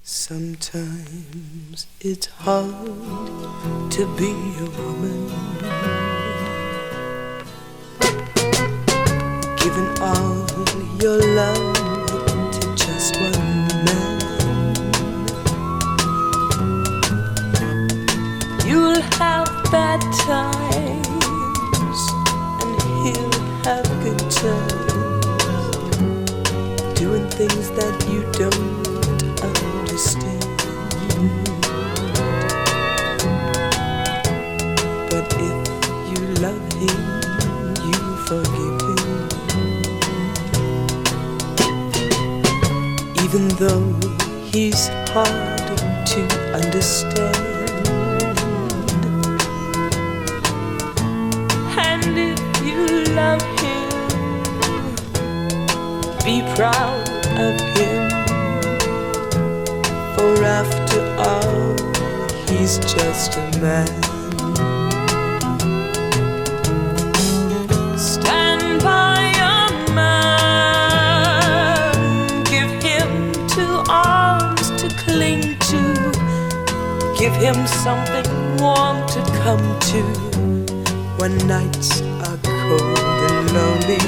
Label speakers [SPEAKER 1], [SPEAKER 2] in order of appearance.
[SPEAKER 1] Sometimes it's hard to be a woman, giving all your love to just one man. You'll have bad times and he'll have good times, doing things that you don't understand. But if you love him, you forgive him, even though he's hard to understand. And if you love him, be proud of him, for after all, he's just a man. Stand by a man, give him 2 arms to cling to, give him something warm to come to when nights are cold and lonely.